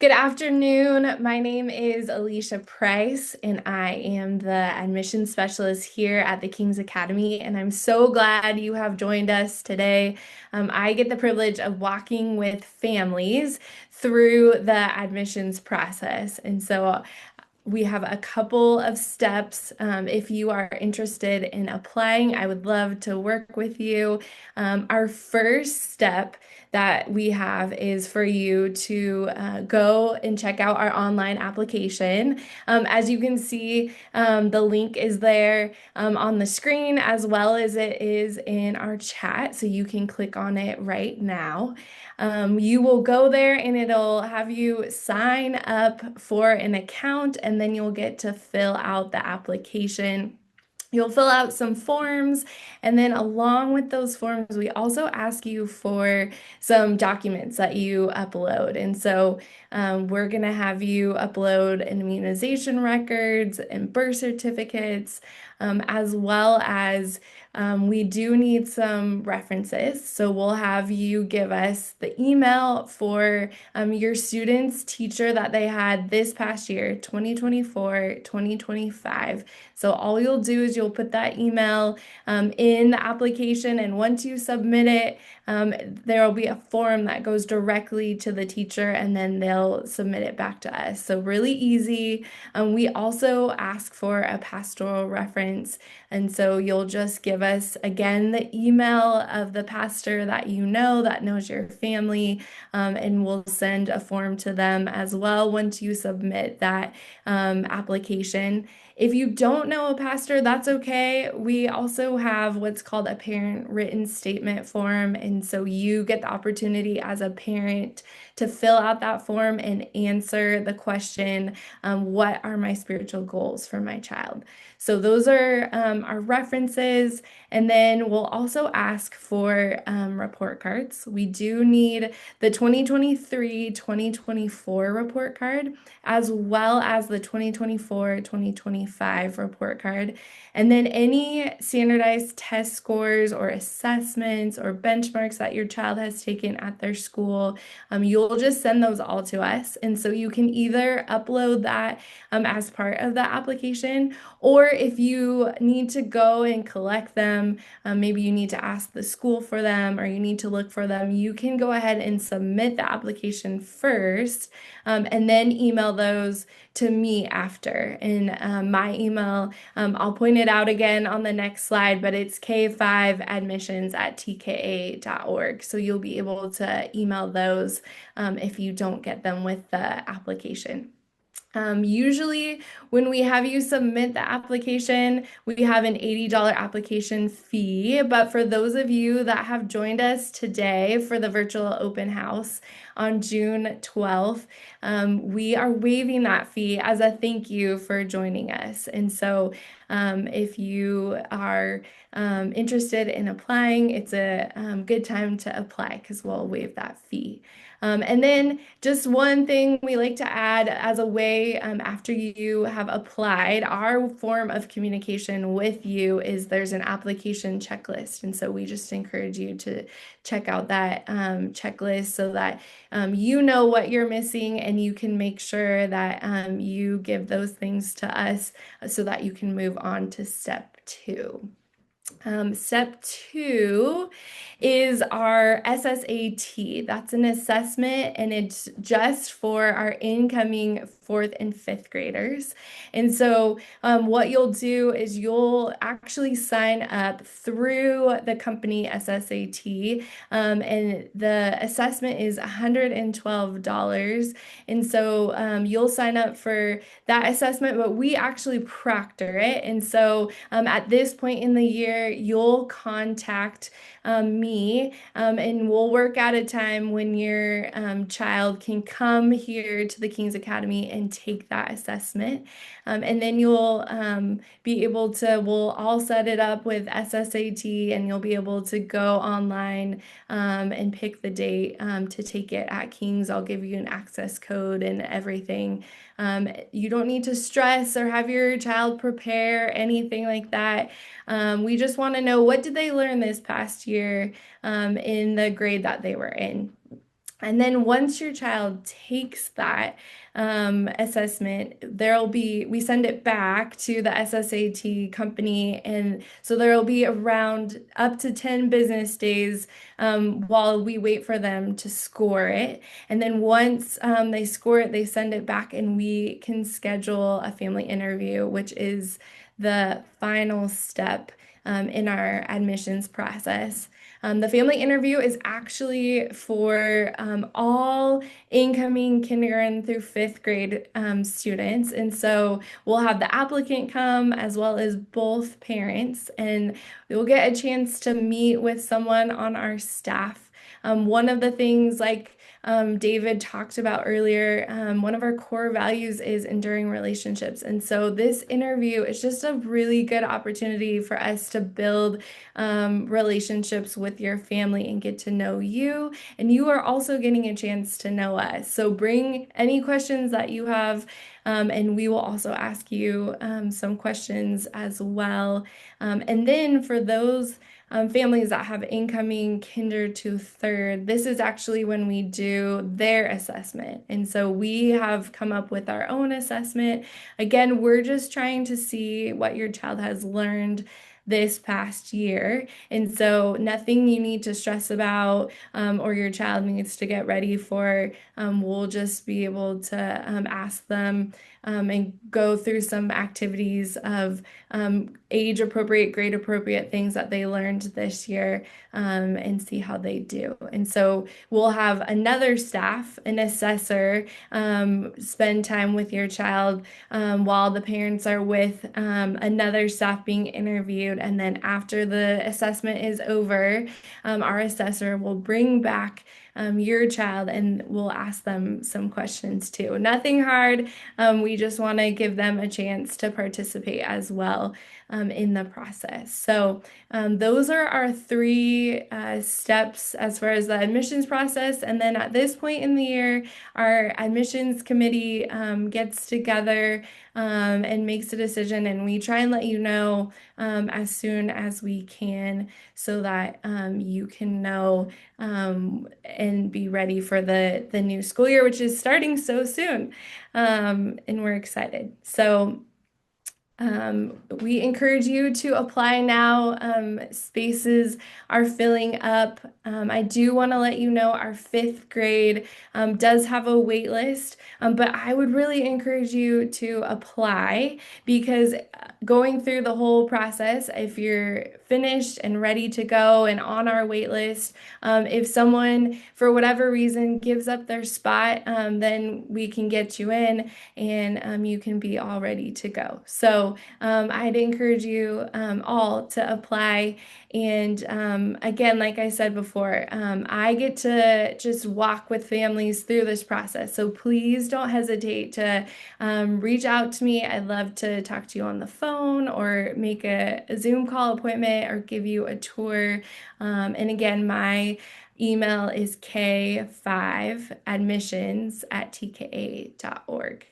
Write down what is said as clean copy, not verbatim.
Good afternoon. My name is Alicia Price, and I am the admissions specialist here at the King's Academy. And I'm so glad you have joined us today. I get the privilege of walking with families through the admissions process. And so we have a couple of steps. If you are interested in applying, I would love to work with you. Our first step that we have is for you to go and check out our online application. As you can see, the link is there on the screen as well as it is in our chat, so you can click on it right now. You will go there and it'll have you sign up for an account, and then you'll get to fill out the application. You'll fill out some forms, and then along with those forms, we also ask you for some documents that you upload. And so we're going to have you upload immunization records and birth certificates, as well as we do need some references. So we'll have you give us the email for your student's teacher that they had this past year, 2024, 2025. So all you'll do is you'll put that email in the application, and once you submit it, there will be a form that goes directly to the teacher, and then they'll submit it back to us. So really easy. We also ask for a pastoral reference, and so you'll just give us again the email of the pastor that you know that knows your family, and we'll send a form to them as well once you submit that application. If you don't know a pastor, that's okay. We also have what's called a parent written statement form. And so you get the opportunity as a parent to fill out that form and answer the question, what are my spiritual goals for my child? So those are our references. And then we'll also ask for report cards. We do need the 2023-2024 report card, as well as the 2024-2025 report card. And then any standardized test scores or assessments or benchmarks that your child has taken at their school, you'll just send those all to us. And so you can either upload that as part of the application, or if you need to go and collect them, maybe you need to ask the school for them or you need to look for them, you can go ahead and submit the application first, and then email those to me after. And my email, I'll point it out again on the next slide, but it's k5admissions@tka.org. So you'll be able to email those if you don't get them with the application. Usually, when we have you submit the application, we have an $80 application fee. But for those of you that have joined us today for the virtual open house on June 12th, we are waiving that fee as a thank you for joining us. And so, if you are interested in applying, it's a good time to apply because we'll waive that fee. And then just one thing we like to add as a way, after you have applied, our form of communication with you is there's an application checklist. And so we just encourage you to check out that checklist so that you know what you're missing, and you can make sure that you give those things to us so that you can move on to step two. Step two is our SSAT. That's an assessment, and it's just for our incoming fourth and fifth graders. And so what you'll do is you'll actually sign up through the company SSAT, and the assessment is $112. And so you'll sign up for that assessment, but we actually proctor it. And so at this point in the year, you'll contact me, and we'll work out a time when your child can come here to the King's Academy and take that assessment. And then you'll be able to, we'll all set it up with SSAT, and you'll be able to go online and pick the date to take it at King's. I'll give you an access code and everything. You don't need to stress or have your child prepare anything like that. We just want to know, what did they learn this past year in the grade that they were in? And then once your child takes that assessment, we send it back to the SSAT company. And so there'll be around up to 10 business days while we wait for them to score it. And then once they score it, they send it back and we can schedule a family interview, which is the final step in our admissions process. The family interview is actually for all incoming kindergarten through fifth grade students. And so we'll have the applicant come as well as both parents, and you'll get a chance to meet with someone on our staff. One of the things, like David talked about earlier, one of our core values is enduring relationships. And so this interview is just a really good opportunity for us to build relationships with your family and get to know you. And you are also getting a chance to know us. So bring any questions that you have, and we will also ask you some questions as well. And then for those families that have incoming kinder to third, this is actually when we do their assessment. And so we have come up with our own assessment. Again, we're just trying to see what your child has learned this past year. And so nothing you need to stress about or your child needs to get ready for. We'll just be able to ask them and go through some activities of age appropriate, grade appropriate things that they learned this year and see how they do. And so we'll have another staff, an assessor, spend time with your child while the parents are with another staff being interviewed. And then after the assessment is over, our assessor will bring back your child and we'll ask them some questions too. Nothing hard. We just want to give them a chance to participate as well in the process. So those are our three steps as far as the admissions process. And then at this point in the year, our admissions committee gets together and makes a decision, and we try and let you know as soon as we can so that you can know and be ready for the new school year, which is starting so soon. And we're excited. So we encourage you to apply now. Spaces are filling up. I do want to let you know our fifth grade does have a wait list, but I would really encourage you to apply because going through the whole process, if you're finished and ready to go and on our wait list, if someone for whatever reason gives up their spot, then we can get you in and you can be all ready to go. So I'd encourage you all to apply. And again, like I said before, I get to just walk with families through this process. So please don't hesitate to reach out to me. I'd love to talk to you on the phone or make a Zoom call appointment or give you a tour. And again, my email is k5admissions@tka.org.